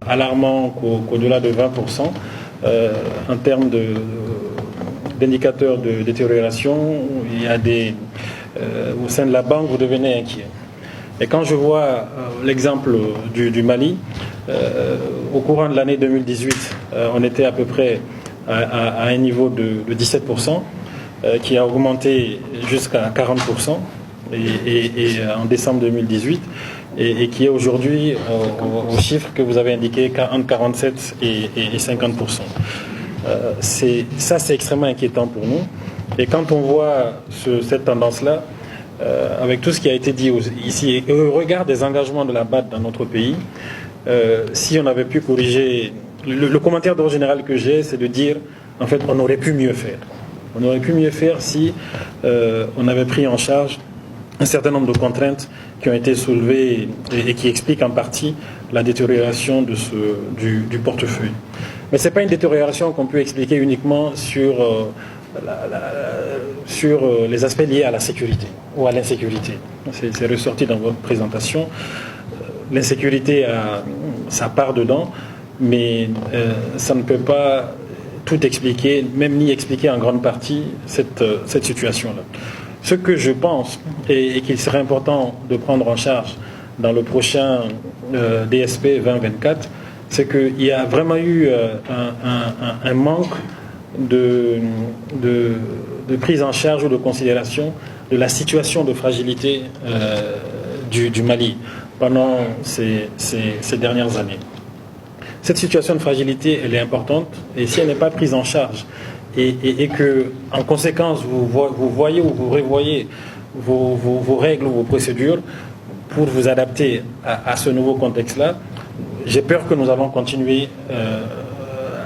alarmant qu'au-delà de 20%, en termes d'indicateurs de détérioration, il y a au sein de la banque, vous devenez inquiet. Et quand je vois l'exemple du Mali, au courant de l'année 2018, on était à peu près à un niveau de 17%, qui a augmenté jusqu'à 40% et en décembre 2018, et qui est aujourd'hui au chiffre que vous avez indiqué, entre 47 et 50%. Ça, c'est extrêmement inquiétant pour nous. Et quand on voit cette tendance-là, avec tout ce qui a été dit ici, et au regard des engagements de la BAD dans notre pays, si on avait pu corriger, le commentaire d'ordre général que j'ai, c'est de dire, en fait, on aurait pu mieux faire. On aurait pu mieux faire si on avait pris en charge un certain nombre de contraintes qui ont été soulevées et qui expliquent en partie la détérioration du portefeuille. Mais ce n'est pas une détérioration qu'on peut expliquer uniquement sur les aspects liés à la sécurité ou à l'insécurité. C'est ressorti dans votre présentation. L'insécurité a sa part dedans, mais ça ne peut pas tout expliquer, même ni expliquer en grande partie cette situation-là. Ce que je pense, et qu'il serait important de prendre en charge dans le prochain DSP 2024, c'est qu'il y a vraiment eu un manque de prise en charge ou de considération de la situation de fragilité du Mali pendant ces dernières années. Cette situation de fragilité, elle est importante, et si elle n'est pas prise en charge, et que, en conséquence, vous voyez ou vous revoyez vos règles ou vos procédures pour vous adapter à ce nouveau contexte-là, j'ai peur que nous allons continuer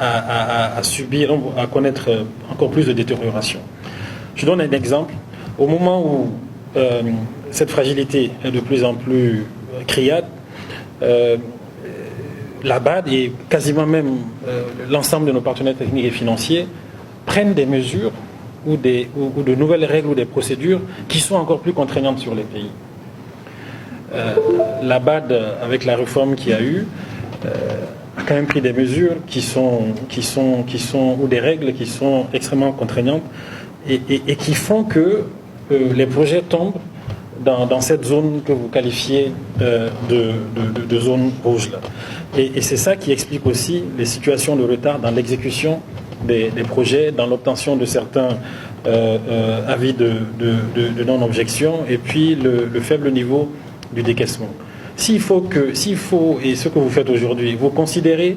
à subir, à connaître encore plus de détérioration. Je donne un exemple. Au moment où cette fragilité est de plus en plus criade, la BAD et quasiment même l'ensemble de nos partenaires techniques et financiers prennent des mesures ou de nouvelles règles ou des procédures qui sont encore plus contraignantes sur les pays. La BAD, avec la réforme qu'il y a eu, a quand même pris des mesures ou des règles qui sont extrêmement contraignantes et qui font que les projets tombent dans cette zone que vous qualifiez de zone rouge là. Et c'est ça qui explique aussi les situations de retard dans l'exécution des projets, dans l'obtention de certains avis de non-objection, et puis le faible niveau du décaissement. S'il faut, et ce que vous faites aujourd'hui, vous considérez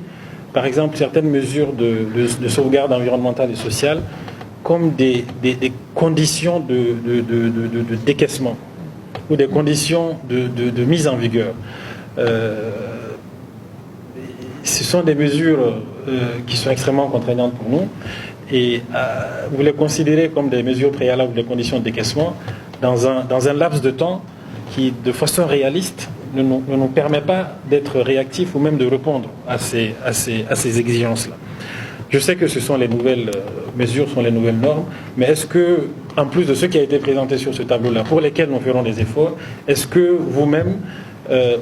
par exemple certaines mesures de sauvegarde environnementale et sociale comme des conditions de décaissement ou des conditions de mise en vigueur. Ce sont des mesures qui sont extrêmement contraignantes pour nous, et vous les considérez comme des mesures préalables des conditions de décaissement dans un laps de temps qui, de façon réaliste, ne nous permet pas d'être réactifs ou même de répondre à ces exigences-là. Je sais que ce sont les nouvelles mesures, sont les nouvelles normes, mais est-ce que, en plus de ce qui a été présenté sur ce tableau-là, pour lesquels nous ferons des efforts, est-ce que vous-même,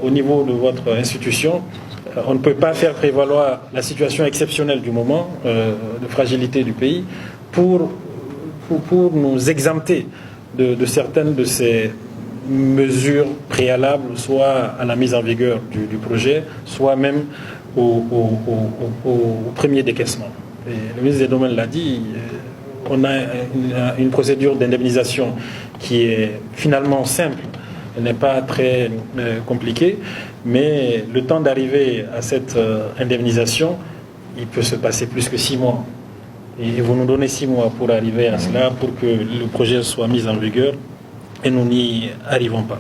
au niveau de votre institution, on ne peut pas faire prévaloir la situation exceptionnelle du moment, de fragilité du pays, pour nous exempter de certaines de ces mesures préalables, soit à la mise en vigueur du projet, soit même au premier décaissement. Et le ministre des Domaines l'a dit, on a une procédure d'indemnisation qui est finalement simple, elle n'est pas très compliquée, mais le temps d'arriver à cette indemnisation, il peut se passer plus que 6 mois. Et vous nous donnez 6 mois pour arriver à cela, pour que le projet soit mis en vigueur, et nous n'y arrivons pas.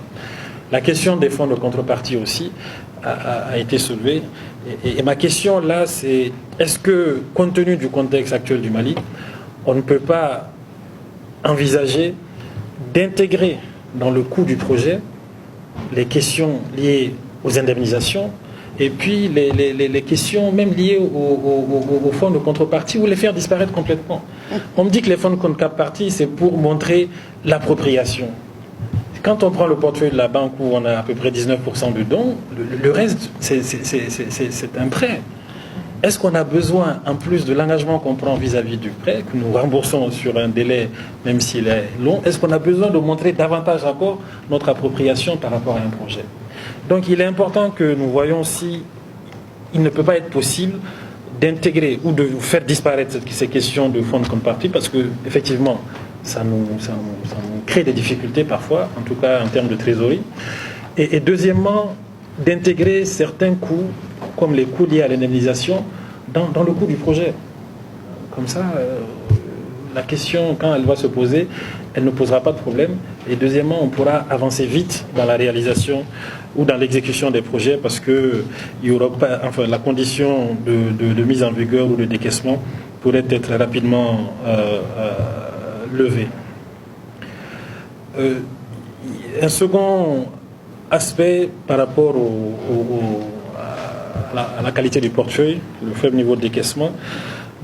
La question des fonds de contrepartie aussi a été soulevée. Et ma question là, c'est est-ce que, compte tenu du contexte actuel du Mali, on ne peut pas envisager d'intégrer dans le coût du projet les questions liées aux indemnisations et puis les questions même liées aux fonds de contrepartie, ou les faire disparaître complètement. On me dit que les fonds de contrepartie, c'est pour montrer l'appropriation. quand on prend le portefeuille de la banque où on a à peu près 19% de dons, le reste, c'est un prêt. Est-ce qu'on a besoin, en plus de l'engagement qu'on prend vis-à-vis du prêt, que nous remboursons sur un délai, même s'il est long, est-ce qu'on a besoin de montrer davantage encore notre appropriation par rapport à un projet? Donc il est important que nous voyons si il ne peut pas être possible d'intégrer ou de faire disparaître ces questions de fonds de contrepartie, parce que effectivement, ça nous crée des difficultés parfois, en tout cas en termes de trésorerie. Et deuxièmement, d'intégrer certains coûts, comme les coûts liés à l'indemnisation, dans le coût du projet. Comme ça, la question, quand elle va se poser, elle ne posera pas de problème. Et deuxièmement, on pourra avancer vite dans la réalisation ou dans l'exécution des projets, parce que il y aura pas, enfin, la condition de mise en vigueur ou de décaissement pourrait être rapidement levée. Un second aspect par rapport à la qualité du portefeuille, le faible niveau de décaissement,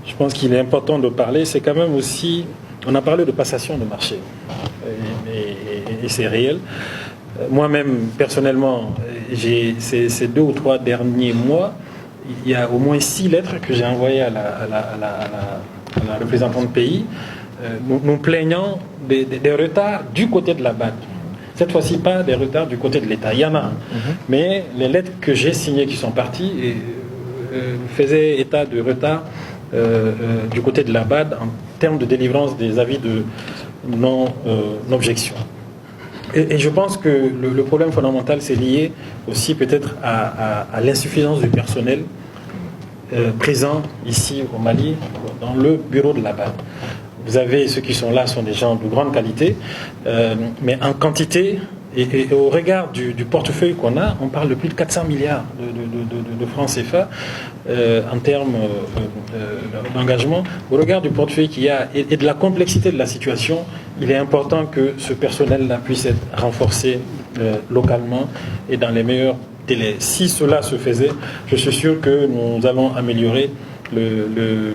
je pense qu'il est important de parler, c'est quand même aussi, on a parlé de passation de marché, et c'est réel. Moi-même, personnellement, ces 2 ou 3 derniers mois, il y a au moins 6 lettres que j'ai envoyées à la représentante pays, nous plaignant des retards du côté de la BAD. Cette fois-ci, pas des retards du côté de l'État. Il y en a, mais les lettres que j'ai signées qui sont parties faisaient état de retard du côté de la BAD en termes de délivrance des avis de non-objection. Et je pense que le problème fondamental, c'est lié aussi peut-être à l'insuffisance du personnel présent ici au Mali, dans le bureau de la BAD. Vous avez ceux qui sont là, sont des gens de grande qualité, mais en quantité et au regard du portefeuille qu'on a, on parle de plus de 400 milliards de francs CFA en termes d'engagement. Au regard du portefeuille qu'il y a et de la complexité de la situation, il est important que ce personnel-là puisse être renforcé localement et dans les meilleurs délais. Si cela se faisait, je suis sûr que nous allons améliorer le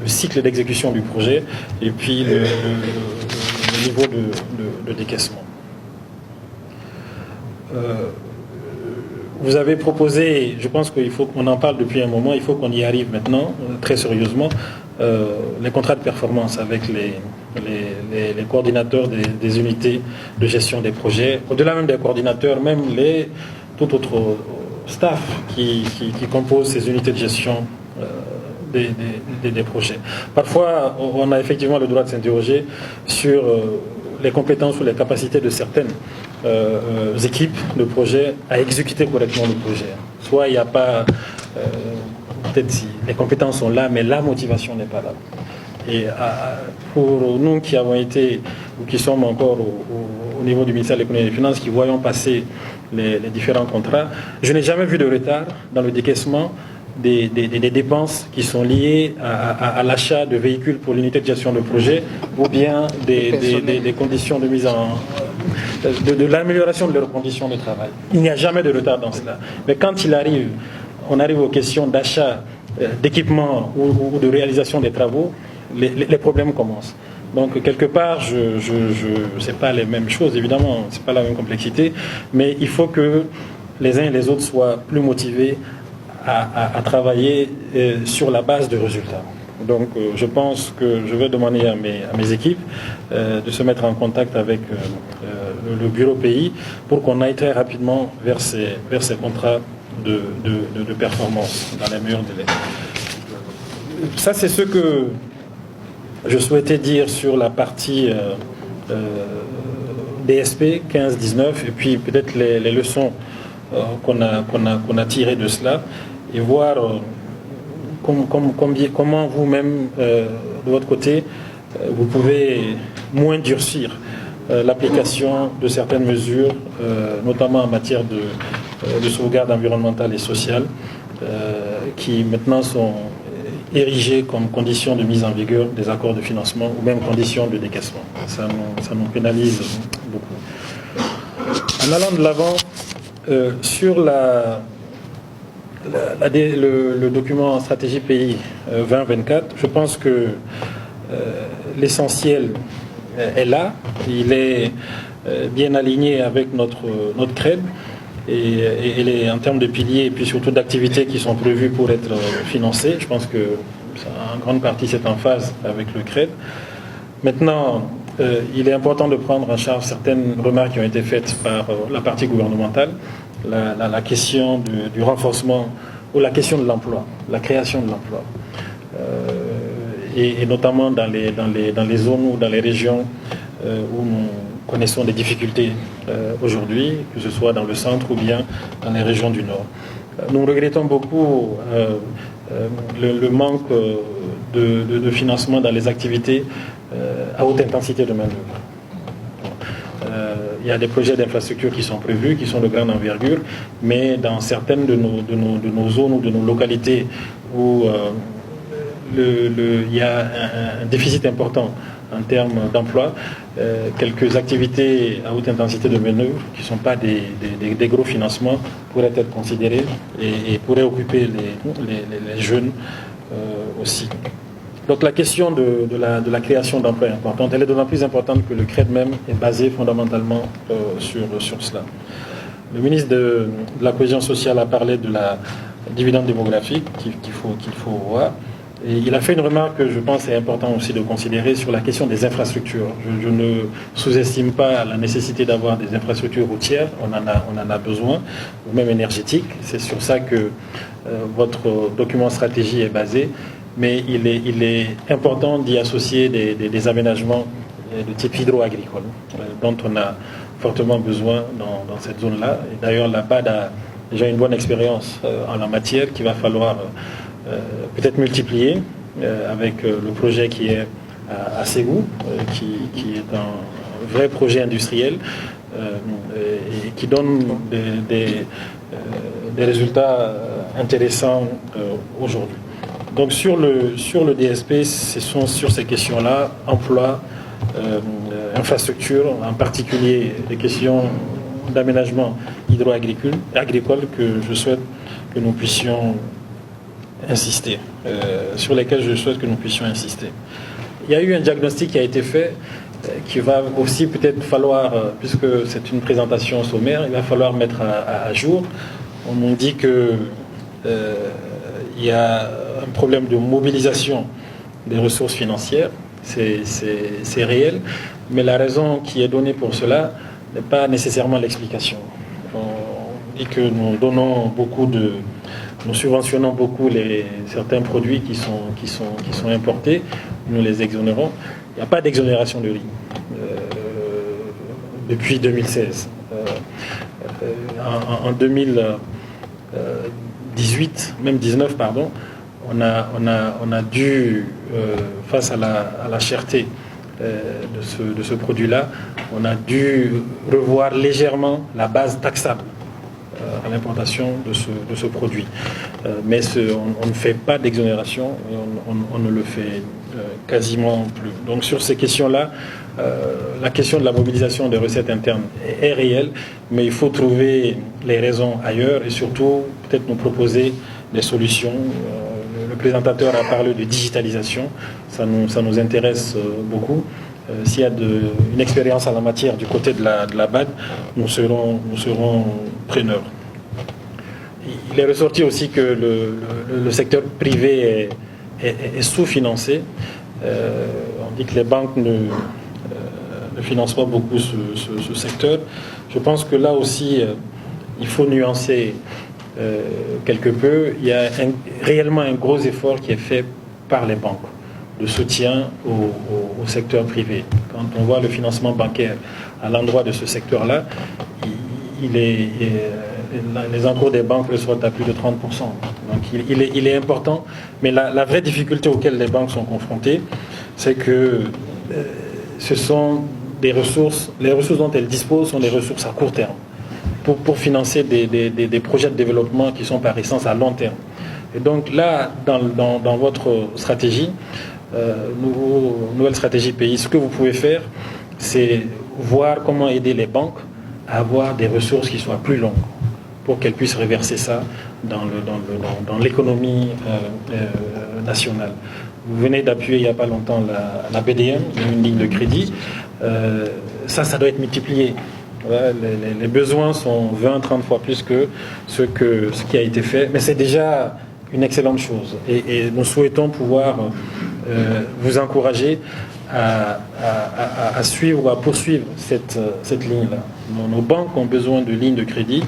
cycle d'exécution du projet et puis le niveau de décaissement. Vous avez proposé, je pense qu'il faut qu'on en parle depuis un moment, il faut qu'on y arrive maintenant, très sérieusement, les contrats de performance avec les coordinateurs des unités de gestion des projets, au-delà même des coordinateurs, même tout autre staff qui compose ces unités de gestion des projets. Parfois, on a effectivement le droit de s'interroger sur les compétences ou les capacités de certaines équipes de projet à exécuter correctement le projet. Soit il n'y a pas, peut-être si les compétences sont là, mais la motivation n'est pas là. Et pour nous qui avons été, ou qui sommes encore au niveau du ministère de l'économie et des finances, qui voyons passer les différents contrats, je n'ai jamais vu de retard dans le décaissement des dépenses qui sont liées à l'achat de véhicules pour l'unité de gestion de projet ou bien des conditions de mise de l'amélioration de leurs conditions de travail. Il n'y a jamais de retard dans cela. Mais quand on arrive aux questions d'achat d'équipements ou de réalisation des travaux, les problèmes commencent. Donc quelque part, c'est pas les mêmes choses, évidemment, c'est pas la même complexité, mais il faut que les uns et les autres soient plus motivés à travailler sur la base de résultats. Donc je pense que je vais demander à mes équipes de se mettre en contact avec le bureau pays pour qu'on aille très rapidement vers ces contrats de performance dans les meilleurs délais. Ça, c'est ce que je souhaitais dire sur la partie DSP 15-19 et puis peut-être les leçons qu'on a tirées de cela et voir comment vous-même, de votre côté, vous pouvez moins durcir l'application de certaines mesures, notamment en matière de sauvegarde environnementale et sociale, qui maintenant sont érigées comme condition de mise en vigueur des accords de financement ou même condition de décaissement. Ça nous pénalise beaucoup. En allant de l'avant, sur le document stratégie pays 2024, je pense que l'essentiel est là. Il est bien alignée avec notre CRED. Et en termes de piliers et puis surtout d'activités qui sont prévues pour être financées, je pense que en grande partie c'est en phase avec le CRED. Maintenant, il est important de prendre en charge certaines remarques qui ont été faites par la partie gouvernementale, la question du renforcement ou la question de l'emploi, la création de l'emploi. Et notamment dans les zones ou dans les régions où nous connaissons des difficultés aujourd'hui, que ce soit dans le centre ou bien dans les régions du Nord. Nous regrettons beaucoup le manque de financement dans les activités à haute intensité de main-d'œuvre. Il y a des projets d'infrastructure qui sont prévus, qui sont de grande envergure, mais dans certaines de nos zones ou de nos localités où il y a un déficit important en termes d'emploi, quelques activités à haute intensité de main-d'œuvre qui ne sont pas des gros financements pourraient être considérées et pourraient occuper les jeunes aussi. Donc la question de la création d'emplois est importante. Elle est d'autant plus importante que le CRED même est basé fondamentalement sur cela. Le ministre de la Cohésion sociale a parlé de la dividende démographique qu'il faut voir. Et il a fait une remarque que je pense est important aussi de considérer sur la question des infrastructures. Je ne sous-estime pas la nécessité d'avoir des infrastructures routières, on en a besoin, ou même énergétiques. C'est sur ça que votre document stratégie est basé. Mais il est important d'y associer des aménagements de type hydro-agricole, dont on a fortement besoin dans cette zone-là. Et d'ailleurs, la BAD a déjà une bonne expérience en la matière qu'il va falloir peut-être multiplier avec le projet qui est à Ségou, qui est un vrai projet industriel et qui donne des résultats intéressants aujourd'hui. Donc sur le DSP, ce sont sur ces questions-là, emploi, infrastructure, en particulier les questions d'aménagement hydro-agricole que je souhaite que nous puissions insister, sur lesquels je souhaite que nous puissions insister. Il y a eu un diagnostic qui a été fait, qui va aussi peut-être falloir, puisque c'est une présentation sommaire, il va falloir mettre à jour. On nous dit que il y a un problème de mobilisation des ressources financières, c'est réel, mais la raison qui est donnée pour cela n'est pas nécessairement l'explication. On dit que nous subventionnons beaucoup certains produits qui sont importés, nous les exonérons. Il n'y a pas d'exonération de riz depuis 2016. En 2018, même 19, pardon, on a dû, face à la cherté de ce produit-là, on a dû revoir légèrement la base taxable à l'importation de ce produit. Mais on ne fait pas d'exonération et on ne le fait quasiment plus. Donc sur ces questions-là, la question de la mobilisation des recettes internes est réelle, mais il faut trouver les raisons ailleurs et surtout peut-être nous proposer des solutions. Le présentateur a parlé de digitalisation, ça nous intéresse beaucoup. S'il y a une expérience en la matière du côté de la BAD, nous serons preneurs. Il est ressorti aussi que le secteur privé est sous-financé. On dit que les banques ne financent pas beaucoup ce secteur. Je pense que là aussi, il faut nuancer quelque peu. Il y a réellement un gros effort qui est fait par les banques de soutien au secteur privé. Quand on voit le financement bancaire à l'endroit de ce secteur-là, les encours des banques sont à plus de 30%. Donc il est important, mais la vraie difficulté auxquelles les banques sont confrontées, c'est que ce sont les ressources dont elles disposent sont des ressources à court terme pour financer des projets de développement qui sont par essence à long terme. Et donc là, dans votre stratégie, nouvelle stratégie pays, ce que vous pouvez faire, c'est voir comment aider les banques à avoir des ressources qui soient plus longues pour qu'elles puissent reverser ça dans l'économie nationale. Vous venez d'appuyer il n'y a pas longtemps la BDM, une ligne de crédit. ça doit être multiplié. Voilà, les besoins sont 20-30 fois plus que ce qui a été fait, mais c'est déjà une excellente chose. Et nous souhaitons pouvoir vous encourager à suivre ou à poursuivre cette ligne-là. Nos banques ont besoin de lignes de crédit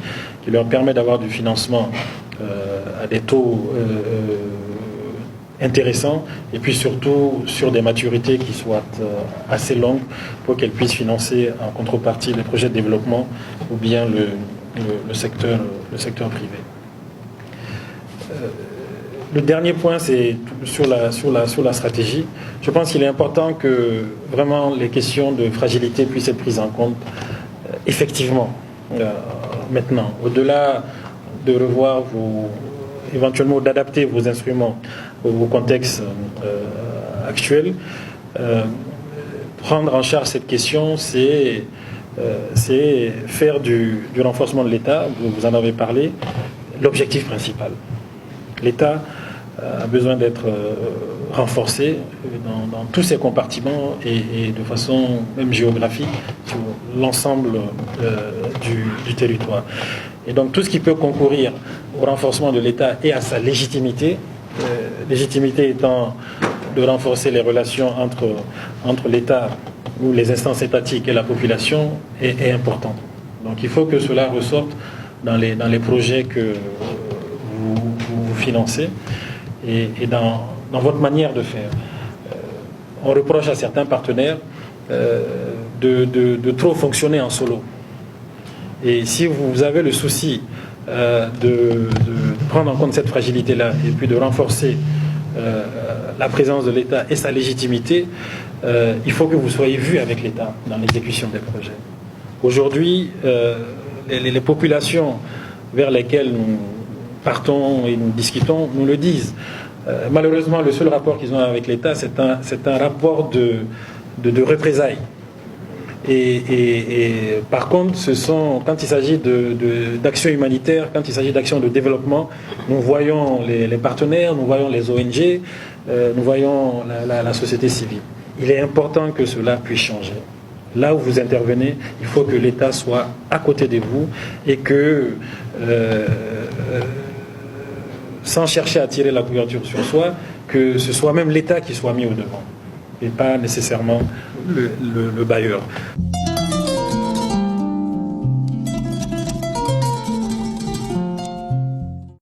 qui leur permettent d'avoir du financement à des taux intéressants et puis surtout sur des maturités qui soient assez longues pour qu'elles puissent financer en contrepartie les projets de développement ou bien le secteur privé. Le dernier point, c'est sur la stratégie. Je pense qu'il est important que vraiment les questions de fragilité puissent être prises en compte effectivement maintenant. Au-delà de revoir éventuellement d'adapter vos instruments au contexte actuel, prendre en charge cette question, c'est faire du renforcement de l'État, vous en avez parlé, l'objectif principal. L'État a besoin d'être renforcé dans tous ses compartiments et de façon même géographique sur l'ensemble du territoire. Et donc tout ce qui peut concourir au renforcement de l'État et à sa légitimité, légitimité étant de renforcer les relations entre l'État ou les instances étatiques et la population, est important. Donc il faut que cela ressorte dans les projets que vous financez et dans votre manière de faire. On reproche à certains partenaires de trop fonctionner en solo. Et si vous avez le souci de prendre en compte cette fragilité-là et puis de renforcer la présence de l'État et sa légitimité, il faut que vous soyez vu avec l'État dans l'exécution des projets. Aujourd'hui, les populations vers lesquelles nous partons et nous discutons nous le disent. Malheureusement, le seul rapport qu'ils ont avec l'État, c'est un rapport de représailles. Et par contre, quand il s'agit d'actions humanitaires, quand il s'agit d'actions de développement, nous voyons les partenaires, nous voyons les ONG, nous voyons la société civile. Il est important que cela puisse changer. Là où vous intervenez, il faut que l'État soit à côté de vous et que, sans chercher à tirer la couverture sur soi, que ce soit même l'État qui soit mis au devant et pas nécessairement le bailleur.